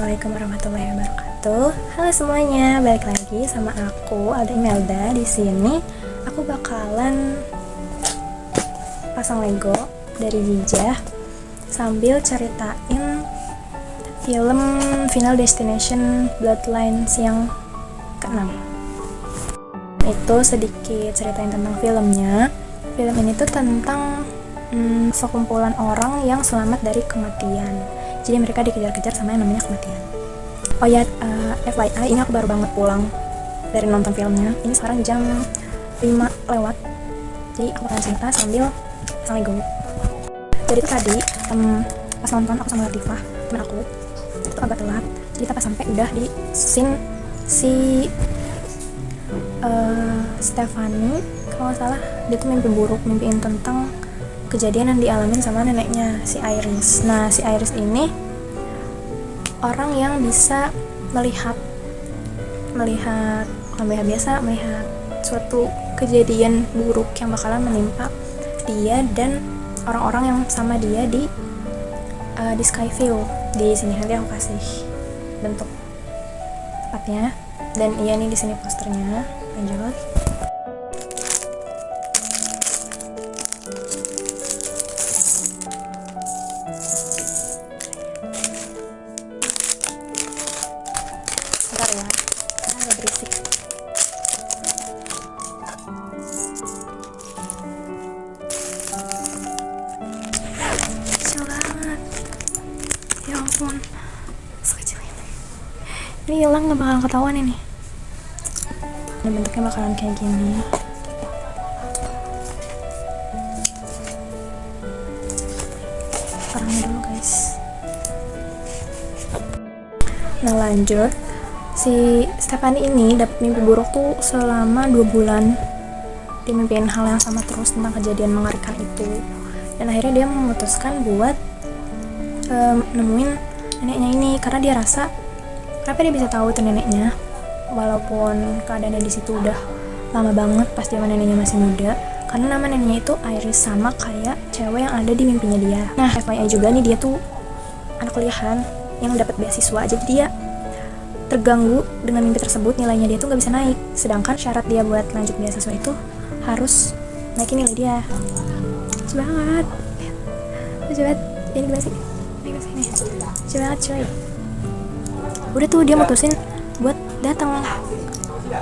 Assalamualaikum warahmatullahi wabarakatuh. Halo semuanya, balik lagi sama aku Alda Imelda. Di sini aku bakalan pasang Lego dari Zijah sambil ceritain film Final Destination Bloodlines yang ke-6. Itu sedikit ceritain tentang filmnya. Film ini tuh tentang sekumpulan orang yang selamat dari kematian. Jadi mereka dikejar-kejar sama yang namanya kematian. Oh ya, FYI, ini aku baru banget pulang dari nonton filmnya. Ini sekarang jam 5 lewat. Jadi aku akan cerita sambil pasang Lego. Jadi itu tadi pas nonton aku sama Latifah, temen aku, itu agak telat. Jadi kita pas sampai udah di scene si Stephanie, kalau nggak salah dia tuh mimpi buruk, mimpiin tentang kejadian yang dialamin sama neneknya si Iris. Nah, si Iris ini orang yang bisa melihat suatu kejadian buruk yang bakalan menimpa dia dan orang-orang yang sama dia di Skyview. Di sini nanti aku kasih bentuk tempatnya, dan iya nih di sini posternya. Lanjut. Ya ampun, sekecil ini hilang, gak bakalan ketahuan ini. Dan bentuknya bakalan kayak gini. Orangnya dulu guys. Nah lanjut, si Stephanie ini dapat mimpi buruk tuh selama 2 bulan. Dia mimpiin hal yang sama terus tentang kejadian mengerikan itu. Dan akhirnya dia memutuskan buat nemuin neneknya ini, karena dia rasa kenapa dia bisa tahu itu neneknya walaupun keadaannya di situ udah lama banget pas zaman neneknya masih muda, karena nama neneknya itu Iris, sama kayak cewek yang ada di mimpinya dia. Nah FYI juga nih, dia tuh anak kuliahan yang dapat beasiswa, jadi dia terganggu dengan mimpi tersebut. Nilainya dia tuh nggak bisa naik, sedangkan syarat dia buat lanjut beasiswa itu harus naikin nilai dia. Lucu banget, ini gimana sih? Lucu banget coy. Udah tuh dia mutusin buat datang.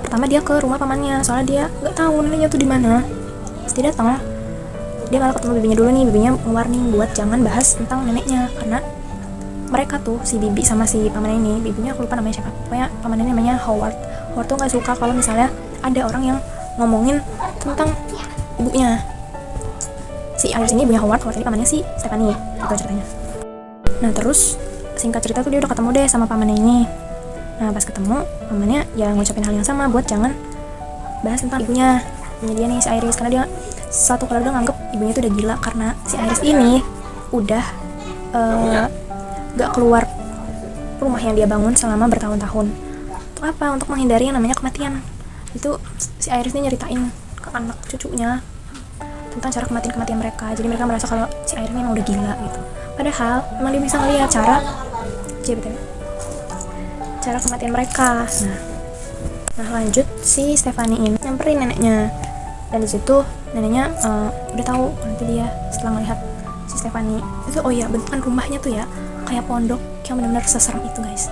Pertama dia ke rumah pamannya, soalnya dia nggak tahu neneknya tuh di mana. Terus dia datang, dia malah ketemu bibinya dulu nih. Bibinya warning buat jangan bahas tentang neneknya, karena mereka tuh, si bibi sama si paman ini, bibinya aku lupa namanya siapa, pokoknya paman ini namanya Howard tuh nggak suka kalau misalnya ada orang yang ngomongin tentang ibunya. Si Iris ini ibunya Howard ini pamannya si Stephanie, itu ceritanya. Nah terus singkat cerita tuh dia udah ketemu deh sama pamannya ini. Nah pas ketemu, pamannya ya ngucapin hal yang sama buat jangan bahas tentang ibunya dia nih, si Iris, karena dia satu keluarga nganggep ibunya tuh udah gila, karena si Iris ini udah gak keluar rumah yang dia bangun selama bertahun-tahun. Untuk apa? Untuk menghindari yang namanya kematian. Itu si Iris ini nyeritain ke anak cucunya tentang cara kematian mereka. Jadi mereka merasa kalau si Iris ini emang udah gila gitu. Padahal emang dia bisa ngeliat cara kematian mereka. Nah lanjut, si Stephanie ini nyamperin neneknya, dan disitu neneknya udah tahu nanti dia setelah melihat si Stephanie itu, oh ya bentukan rumahnya tuh ya kayak pondok yang benar-benar seserem itu guys.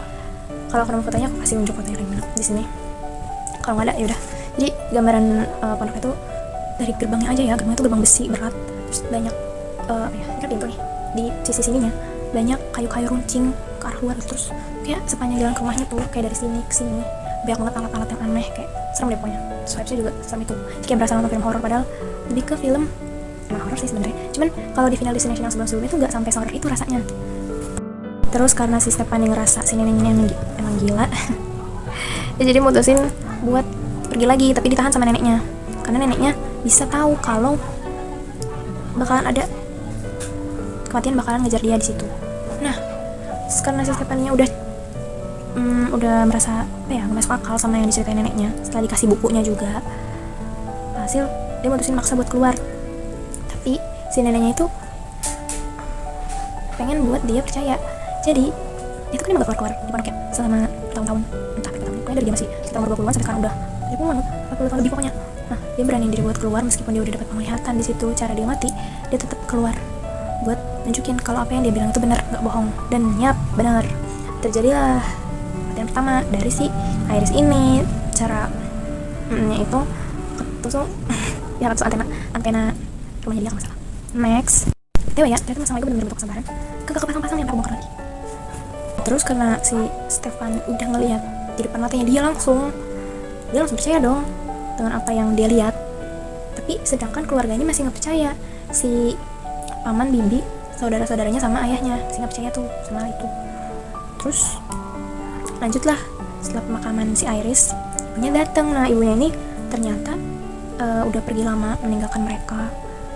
Kalau aku nemu fotonya aku kasih unjuk fotonya di sini. Kalau nggak ada ya udah. Jadi gambaran pondok itu dari gerbangnya aja ya, gerbangnya itu gerbang besi berat, terus banyak ini kan pintu nih, di sisi sininya banyak kayu-kayu runcing ke arah luar, terus kayak sepanjang jalan ke rumahnya tuh kayak dari sini ke sini banyak banget alat-alat yang aneh, kayak serem deh pokoknya. Vibes-nya juga serem itu, kayak berasa nonton film horor, padahal lebih ke film emang horor sih sebenarnya. Cuman kalau di Final Destination yang sebelum-sebelumnya tuh nggak sampai horor itu rasanya. Terus karena si Stephanie ngerasa si neneknya emang gila ya jadi mutusin buat pergi lagi, tapi ditahan sama neneknya, karena neneknya bisa tahu kalau bakalan ada kematian bakalan ngejar dia di situ. Nah, karena si Stephanie udah merasa nggak masuk akal sama yang diceritain neneknya, setelah dikasih bukunya juga, hasil dia mutusin maksa buat keluar. Tapi si neneknya itu pengen buat dia percaya. Jadi Itu kan emang gak keluar di pondok ya selama bertahun-tahun, entah berapa tahun, pokoknya dari dia masih sekitar umur 20-an sampai sekarang udah 40 tahun lebih pokoknya. Nah, dia berani diri buat keluar meskipun dia udah dapat penglihatan di situ cara dia mati, dia tetap keluar buat nunjukin kalau apa yang dia bilang itu benar, nggak bohong. Dan nyap, benar. Terjadilah kematian pertama dari si Iris ini. Cara itu ketusuk ya ketusuk antena rumahnya dia, nggak masalah. Next, dewa ya, ternyata masalah itu benar-benar bentuk kesabaran. Kagak kepasang-pasang yang aku bongkar lagi. Terus karena si Stefan udah ngelihat di depan matanya dia langsung percaya dong dengan apa yang dia lihat. Tapi sedangkan keluarganya masih nggak percaya. Si paman, bibi, saudara-saudaranya sama ayahnya masih nggak percaya tuh sama itu. Terus lanjutlah, setelah pemakaman si Iris, ibunya datang. Nah, ibunya ini ternyata udah pergi lama, meninggalkan mereka,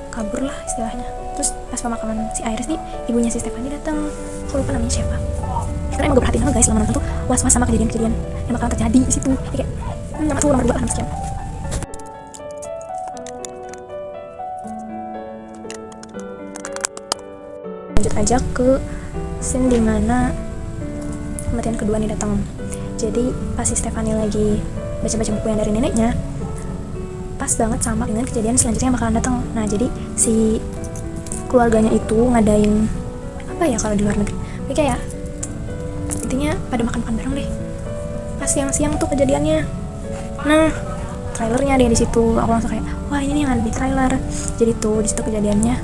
kabur lah istilahnya. Terus pas pemakaman si Iris nih, ibunya si Stefani datang. Aku lupa namanya siapa, karena emang gue perhatiin sama guys selama nonton tuh was-was sama kejadian-kejadian yang bakalan terjadi di situ. Kayak nomor 1, nomor 2 lah, sekian. Lanjut aja ke scene dimana kematian kedua nih datang. Jadi pas si Stefani lagi baca-baca buku yang dari neneknya, pas banget sama dengan kejadian selanjutnya yang bakalan datang. Nah, jadi si keluarganya itu ngadain apa ya kalau di luar negeri, kayak intinya pada makan bareng deh pas siang-siang tuh kejadiannya. Nah, trailernya ada di situ, aku langsung kayak wah ini nih yang ada di trailer. Jadi tuh di situ kejadiannya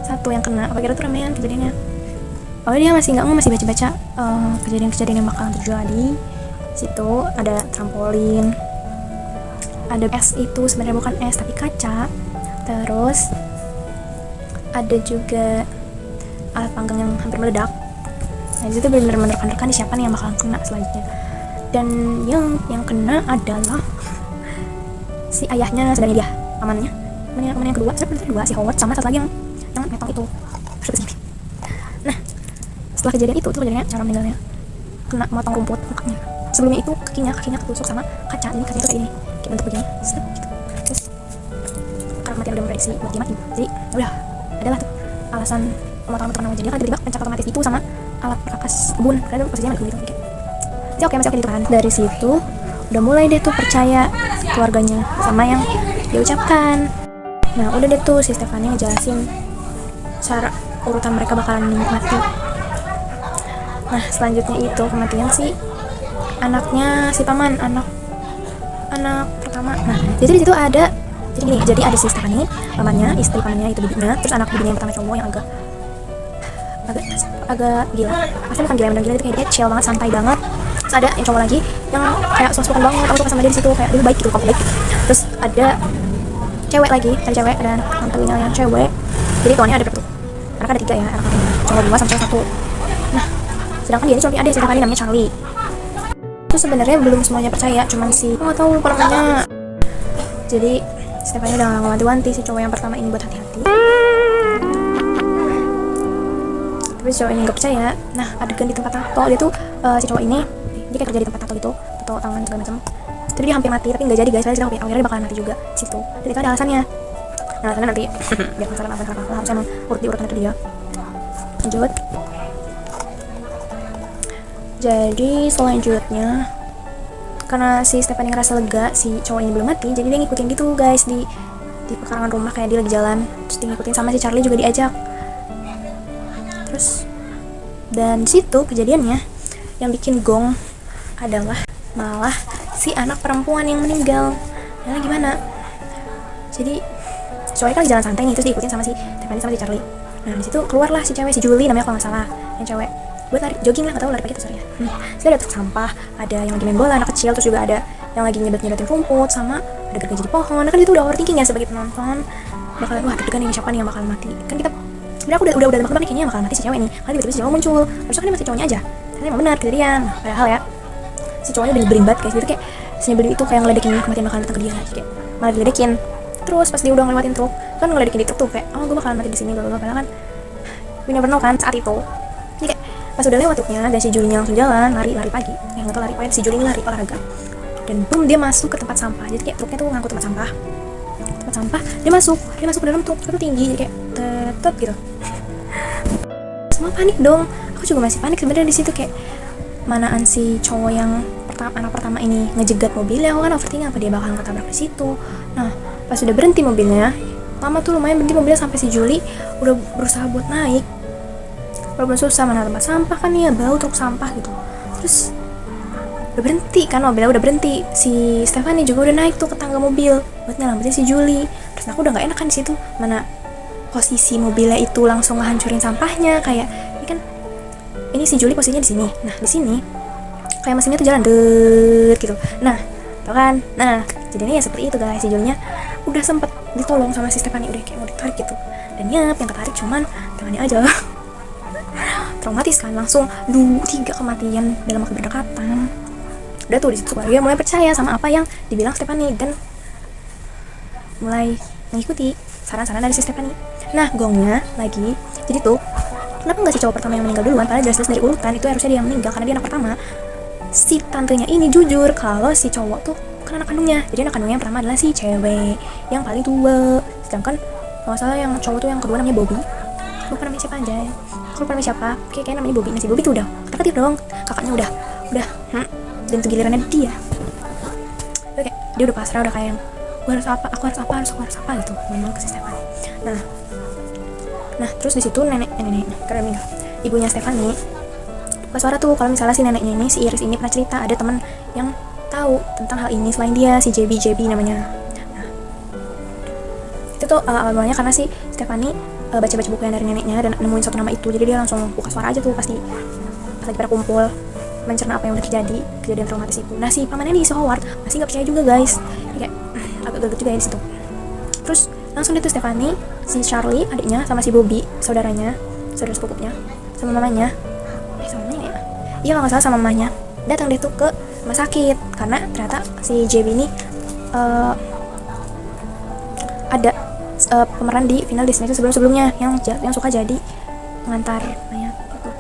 satu yang kena, apa kira tuh ramean kejadiannya. Dia masih baca-baca kejadian-kejadian yang bakalan terjadi. Situ ada trampolin, ada es, itu sebenarnya bukan es tapi kaca. Terus ada juga alat panggang yang hampir meledak. Nah, disitu benar-benar menerka-nerka nih siapa nih yang bakalan kena selanjutnya. Dan yang kena adalah si ayahnya, sebenarnya dia pamannya. Temen yang kedua, sebenarnya dua, si Howard sama satu lagi yang metong itu. Nah, setelah kejadian itu tuh kejadiannya cara meninggalnya kena motong rumput mukanya. Sebelumnya itu kakinya ketusuk sama kaca, jadi kakinya tuh kayak ini, kayak bentuk begini, set gitu. Terus karena mati udah memprediksi buat dia mati, jadi udah adalah tuh alasan pemotongan karena jadi kan tiba-tiba pencak otomatis itu sama alat perkakas kebun, karena posisinya mati gitu. Jadi oke, masih oke gitu kan. Dari situ udah mulai deh tuh percaya keluarganya sama yang dia ucapkan. Nah, udah deh tuh si Stefani ngejelasin cara urutan mereka bakalan mati. Nah, selanjutnya itu kematian si anaknya si paman, anak pertama. Nah, jadi di situ ada jadi ada si Stefani, pamannya, istri pamannya itu bibinya, terus anak bibinya yang pertama cowok yang agak gila. Pasti bukan gila, bener gila, itu kayak dia chill banget, santai banget. Terus ada yang cowok lagi yang kayak soft-spoken banget, aku suka sama dia di situ, kayak dia baik gitu, kok baik. Terus ada cewek lagi, ada anak telinga yang cewek. Jadi tuannya ada berapa tuh? Anak ada 3 ya, anak cowok 2 sama cewek 1. Nah, sedangkan dia ini cuma ada Stefani namanya Charlie. Itu sebenarnya belum semuanya percaya, cuman si nggak tahu lupa namanya. Jadi Stefani udah ngewanti-wanti si cowok yang pertama ini buat hati-hati. Tapi si cowok ini nggak percaya. Nah, adegan di tempat tato, dia tuh si cowok ini dia kayak kerja di tempat tato gitu, tato tangan segala macam. Tapi dia hampir mati, tapi nggak jadi guys, soalnya akhirnya dia bakalan mati juga situ. Dan itu ada alasannya. Nah, alasannya nanti biar masalah harus emang urut diurutan itu dia. Lanjut. Jadi selanjutnya karena si Stefani ngerasa lega si cowok ini belum mati, jadi dia ngikutin gitu guys di pekarangan rumah, kayak dia lagi jalan, terus dia ngikutin sama si Charlie juga diajak. Terus dan situ kejadiannya yang bikin gong adalah malah si anak perempuan yang meninggal. Nah, gimana? Jadi cowoknya kan lagi jalan santai nih, terus diikutin sama si Stefani sama si Charlie. Nah, di situ keluarlah si cewek, si Julie namanya kalau nggak salah, yang cewek buat lari jogging lah, nggak tahu lari pagi atau sore ya. Terus ada truk sampah, ada yang lagi main bola anak kecil, terus juga ada yang lagi nyedotin rumput, sama ada gergaji di pohon. Nah, kan itu udah overthinking ya sebagai penonton, bakalan wah deg-degan nih siapa nih yang bakal mati. Kan kita sebenarnya aku udah nebak-nebak nih kayaknya bakal mati si cewek nih, karena tiba-tiba si cowok muncul, harusnya kan dia masih cowoknya aja, ternyata emang benar kejadian. Padahal ya si cowoknya udah nyebelin banget guys, gitu kayak senyebelin itu, kayak ngeledekin kematian bakalan datang ke dia, kayak malah diledekin. Terus pas dia udah ngelewatin truk, kan ngeledekin di truk tuh kayak gue bakalan mati di sini, padahal kan we never know kan saat itu. Jadi kayak pas udah lewat truknya dan si Julie langsung jalan lari pagi, nggak tahu lari apa, si Julie ini lari olahraga, dan boom dia masuk ke tempat sampah. Jadi kayak truknya tuh ngangkut tempat sampah, dia masuk ke dalam truk, itu tinggi, jadi kayak tetep gitu. Semua panik dong, aku aku juga masih panik sebenarnya di situ, kayak manaan si cowok yang anak pertama ini ngejegat mobilnya. Aku kan overthinking apa dia bakal ketabrak di situ. Nah pas udah berhenti mobilnya, lama tuh lumayan berhenti mobilnya, sampai si Juli udah berusaha buat naik, walaupun susah, mana tempat sampah kan ya, bau truk sampah gitu. Terus udah berhenti kan mobilnya, udah berhenti, si Stephanie juga udah naik tuh ke tangga mobil buat nyelamatin si Juli. Terus aku udah gak enak kan di situ, mana posisi mobilnya itu langsung ngehancurin sampahnya, kayak ini kan, ini si Juli posisinya di sini. Nah di sini kayak mesinnya tuh jalan gitu. Nah tau kan, nah jadinya ya seperti itu guys. Si Julinya udah sempet ditolong sama si Stephanie, udah kayak mau ditarik gitu, dan yang ketarik cuman tangannya aja. Traumatis kan, langsung 3 kematian dalam waktu berdekatan. Udah tuh disitu keluarga mulai percaya sama apa yang dibilang Stephanie dan mulai mengikuti saran-saran dari si Stephanie. Nah gongnya lagi, jadi tuh kenapa nggak si cowok pertama yang meninggal duluan, padahal jelas-jelas dari urutan itu harusnya dia yang meninggal karena dia anak pertama. Si tantenya ini jujur kalau si cowok tuh kan anak kandungnya, jadi anak kandungnya yang pertama adalah si cewek yang paling tua, sedangkan kalau salah yang cowok tuh yang kedua namanya Bobby. Lupa namanya siapa aja, aku lupa namanya siapa, kayak namanya Bobby. Nah si Bobby tuh udah ketik dong, kakaknya udah dan tuh gilirannya dia. Oke, dia udah pasrah, udah kayak aku harus apa gitu ngomong ke si Stephanie. Nah terus di situ nenek karena meninggal, ibunya Stephanie buka suara tuh kalau misalnya si neneknya ini, si Iris ini pernah cerita ada teman yang tahu tentang hal ini selain dia, si JB namanya. Nah itu tuh awalnya karena si Stephanie baca-baca buku yang dari neneknya dan nemuin satu nama itu, jadi dia langsung buka suara aja tuh pas lagi pada kumpul mencerna apa yang udah terjadi, kejadian traumatis itu. Nah si pamannya nih, si Howard masih nggak percaya juga guys, kayak agak gagal juga ya di situ. Terus langsung dia tuh Stephanie, si Charlie adiknya, sama si Bobby saudara sepupunya, sama mamanya, sama mamanya ya? Iya kalau nggak salah sama mamanya, datang deh tuh ke rumah sakit karena ternyata si JB ini ada pemeran di final Disney itu sebelumnya yang suka jadi pengantar mayat gitu.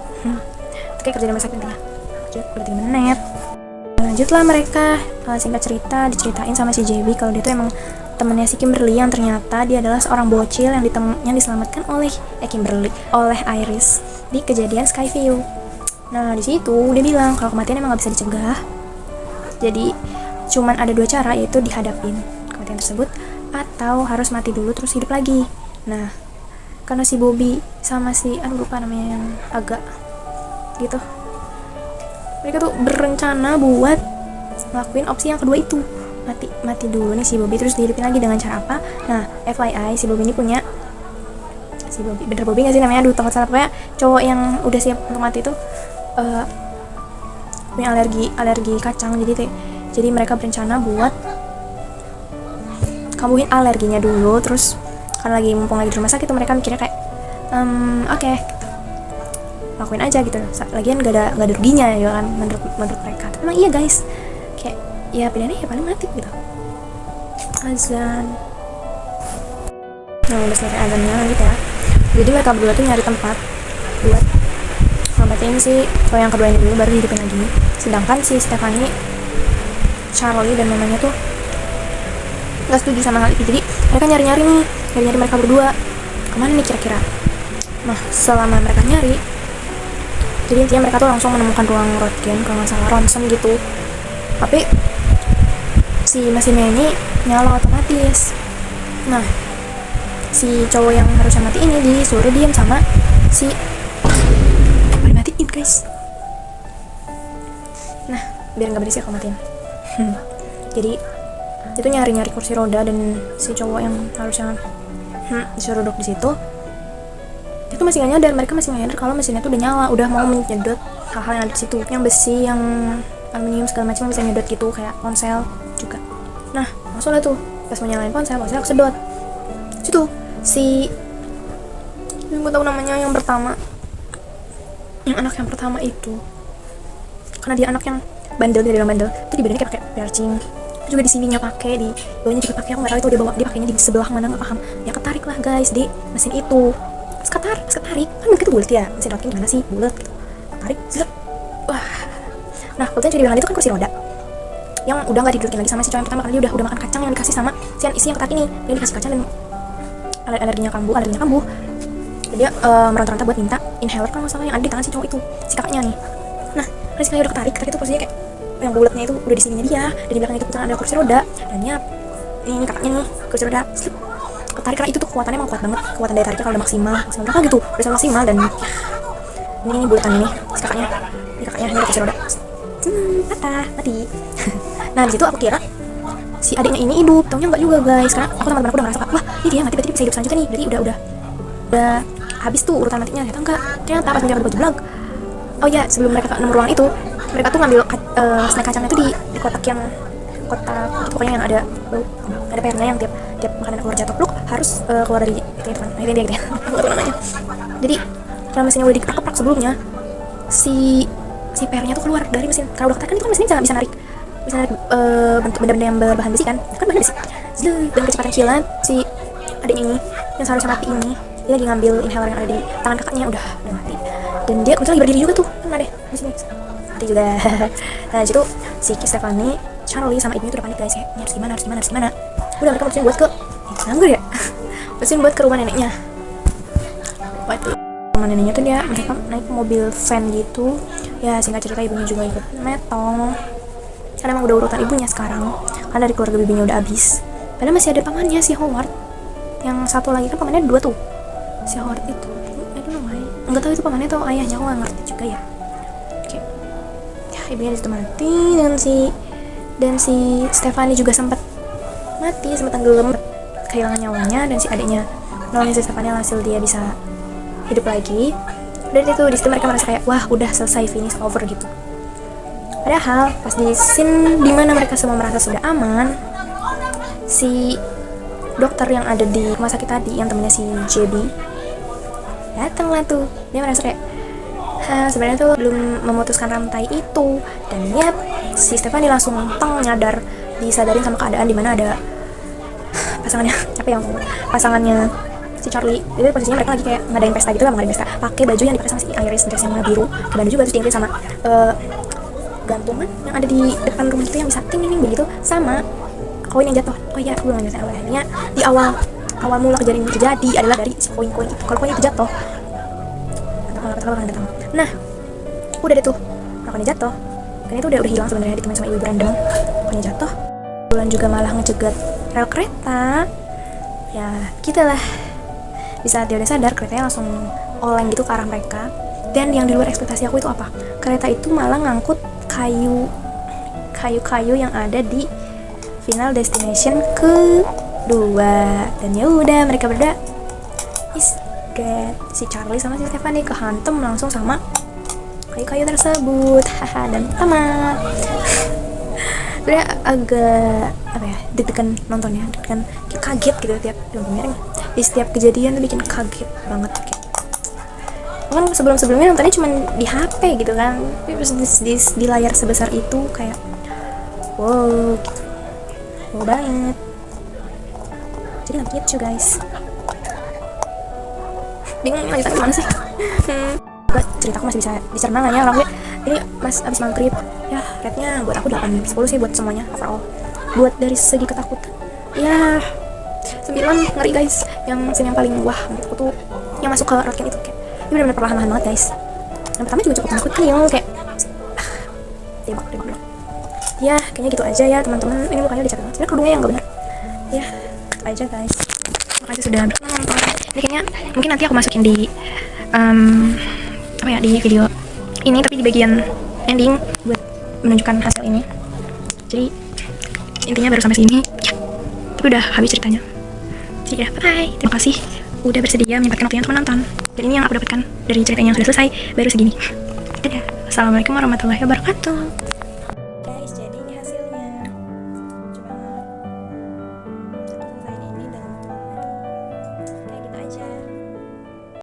Kayak kerja di rumah sakit intinya. Udah 3 menit. Lanjutlah mereka, singkat cerita diceritain sama si JB kalau dia tuh emang temennya si Kimberly, yang ternyata dia adalah seorang bocil yang diselamatkan oleh Iris di kejadian Skyview. Nah di situ dia bilang kalau kematian emang nggak bisa dicegah, jadi cuman ada 2 cara, yaitu dihadapin kematian tersebut atau harus mati dulu terus hidup lagi. Nah karena si Bobby sama si lupa namanya yang agak gitu, mereka tuh berencana buat ngelakuin opsi yang kedua itu, mati dulu nih si Bobby terus dihidupin lagi. Dengan cara apa? Nah FYI si Bobby ini punya, si Bobby, bener Bobby gak sih namanya? Aduh takut salah, pokoknya cowok yang udah siap untuk mati itu punya alergi kacang, jadi mereka berencana buat kambuhin alerginya dulu. Terus karena mumpung lagi di rumah sakit tuh mereka mikirnya kayak oke, lakuin aja gitu, lagian gak ada ruginya ya kan menurut mereka. Tapi emang iya guys, kayak ya pilihannya ya paling mati gitu. Azan. Nah udah selesai azannya gitu ya, jadi mereka berdua tuh nyari tempat buat ngamatin si cowok yang kedua ini dulu, baru hidupin lagi. Sedangkan si Stephanie, Charlie dan mamanya tuh gak setuju sama hal itu, jadi mereka nyari mereka berdua kemana nih kira-kira. Nah selama mereka nyari, jadi intinya mereka tuh langsung menemukan ruang röntgen, kalau nggak salah ronsen gitu, tapi si mesinnya ini nyala otomatis. Nah si cowok yang harusnya mati ini disuruh diam sama si dimatiin guys. Nah biar nggak berisik aku matiin. Jadi itu nyari kursi roda, dan si cowok yang harusnya disuruh duduk di situ itu masih nggak nyadar, mereka masih nggak nyadar kalau mesinnya tuh udah nyala, udah mau menyedot hal-hal yang ada di situ, yang besi, yang aluminium segala macam bisa nyedot gitu, kayak ponsel juga. Nah maksudnya tuh pas mau nyalain ponsel kesedot. Situ si yang gue tahu namanya yang pertama, anak yang pertama itu, karena dia anak yang bandel, dia bilang bandel, itu di badannya kayak pakai piercing, juga di sininya pakai, di bawahnya juga pakai, aku nggak tahu itu dia pakainya di sebelah mana, nggak paham. Ya ketarik lah guys di mesin itu, ketarik kan begitu bulat ya, mesin rotking gimana sih, bulat gitu, tarik zet. Wah. Nah kebetulan jadi bilang itu kan kursi roda yang udah nggak didudukin lagi sama si cowok yang pertama, karena dia udah makan kacang yang dikasih sama si yang ketarik ini, dia dikasih kacang dan alerginya kambuh. Dan dia meronta-ronta buat minta inhaler kan masalahnya yang ada di tangan si cowok itu, si kakaknya nih. Nah terus kayak udah ketarik itu posisinya kayak yang bulatnya itu udah di sininya dia, dan di belakang itu kebetulan ada kursi roda, dan nyap ini kakaknya nih kursi roda slip ketarik, karena itu tuh kekuatannya emang kuat banget, kekuatan daya tariknya kalau udah maksimal berapa gitu, udah maksimal. Dan ini bulatan ini si kakaknya ini ada kursi roda patah mati. Nah di situ aku kira si adiknya ini hidup, taunya enggak juga guys, karena aku teman-teman aku udah ngerasa wah ini dia mati berarti bisa hidup selanjutnya nih, berarti udah habis tuh urutan matinya. Ternyata pas mereka berdua jeblak, oh ya sebelum mereka ke 6 ruangan itu, mereka tuh ngambil snack kacangnya tuh di kotak yang kotak itu pokoknya yang ada bau, ada pernya yang tiap makanan keluar jatuh pluk harus keluar dari itu kan, nah itu dia gitu ya. Aku nggak tahu namanya. Jadi kalau mesinnya udah dikerak sebelumnya, si pernya tuh keluar dari mesin. Kalau udah ketarik kan itu kan mesinnya bisa narik bentuk benda-benda yang berbahan besi kan bahan besi. Dan kecepatan kilat si adiknya ini yang seharusnya mati ini, dia lagi ngambil inhaler yang ada di tangan kakaknya, udah mati. Dan dia kebetulan lagi berdiri juga tuh, kan ada di sini mati juga. Nah disitu si Stephanie, Charlie sama ibunya tuh udah panik guys, kayak harus gimana. Udah mereka mutusin buat ke nganggur ya mutusin buat ke rumah neneknya. Waktu rumah neneknya tuh mereka naik mobil van gitu ya, singkat cerita ibunya juga ikut metong karena emang udah urutan ibunya sekarang, karena dari keluarga bibinya udah habis. Padahal masih ada pamannya si Howard, yang satu lagi kan pamannya 2 tuh, si Howard itu I don't know why, nggak tahu itu pamannya atau ayahnya, aku nggak ngerti juga ya. Oke. Ya ibunya disitu mati, dan si Stephanie juga sempat mati, sempat tenggelam, kehilangan nyawanya. Dan si adiknya nolongin si Stephanie, hasil dia bisa hidup lagi. Dan itu disitu mereka merasa kayak wah udah selesai, finish over gitu. Padahal pas di scene dimana mereka semua merasa sudah aman, si dokter yang ada di rumah sakit tadi yang temennya si JB datang lah tuh. Dia merasa kayak sebenarnya tuh belum memutuskan rantai itu. Dan ya si Stephanie langsung nyadar, disadarin sama keadaan dimana ada pasangannya si Charlie. Jadi posisinya mereka lagi kayak ngadain pesta gitu lah, pakai baju yang dipakai sama si Iris, dress yang warna biru, dan juga terus diikat sama gantungan yang ada di depan rumah itu yang bisa ting begitu, sama koin yang jatuh. Oh iya aku belum ngeliatin awalnya, di awal mula kejadian ini terjadi adalah dari si koin itu. Kalau koin itu jatuh bakal datang. Nah udah deh tuh koinnya jatuh, kan itu udah hilang sebenarnya, ditemuin sama ibu berandem. Koinnya jatuh, bulan juga malah ngejegat rel kereta ya gitulah. Di saat dia udah sadar, keretanya langsung oleng gitu ke arah mereka. Dan yang di luar ekspektasi aku itu apa? Kereta itu malah ngangkut kayu-kayu yang ada di final destination kedua. Dan ya udah mereka berdua is dead. Si Charlie sama si Stephanie kehantem langsung sama kayu-kayu tersebut. Haha, dan tamat. Udah agak deg-degan nontonnya, deg-degan kaget gitu tiap nontonnya. Di setiap kejadian tuh bikin kaget banget kayak. Kan sebelumnya nontonnya cuma di HP gitu kan, tapi pas di layar sebesar itu kayak wow gitu, wow banget. Jadi nggak gitu guys, bingung lanjutan gimana sih. Ceritaku masih bisa dicerna nggak ya orang gue ini mas abis maghrib ya. Rate-nya buat aku 8/10 sih buat semuanya overall. Buat dari segi ketakutan ya 9, ngeri guys. Yang scene yang paling wah menurutku tuh yang masuk ke rotken itu, kayak ini benar-benar perlahan-lahan banget guys. Yang pertama juga cukup menakutkan ya, kayak tembak ya. Kayaknya gitu aja ya teman-teman. Ini mukanya udah capek banget, sebenarnya kerudungnya yang gak benar ya. Gitu aja guys, makasih sudah nonton. Ini kayaknya mungkin nanti aku masukin di di video ini, tapi di bagian ending buat menunjukkan hasil ini. Jadi intinya baru sampai sini ya, tapi udah habis ceritanya. Jadi ya bye, terima kasih udah bersedia menyempatkan waktunya untuk menonton. Dan ini yang aku dapatkan dari ceritanya yang sudah selesai baru segini. Dadah, assalamualaikum warahmatullahi wabarakatuh.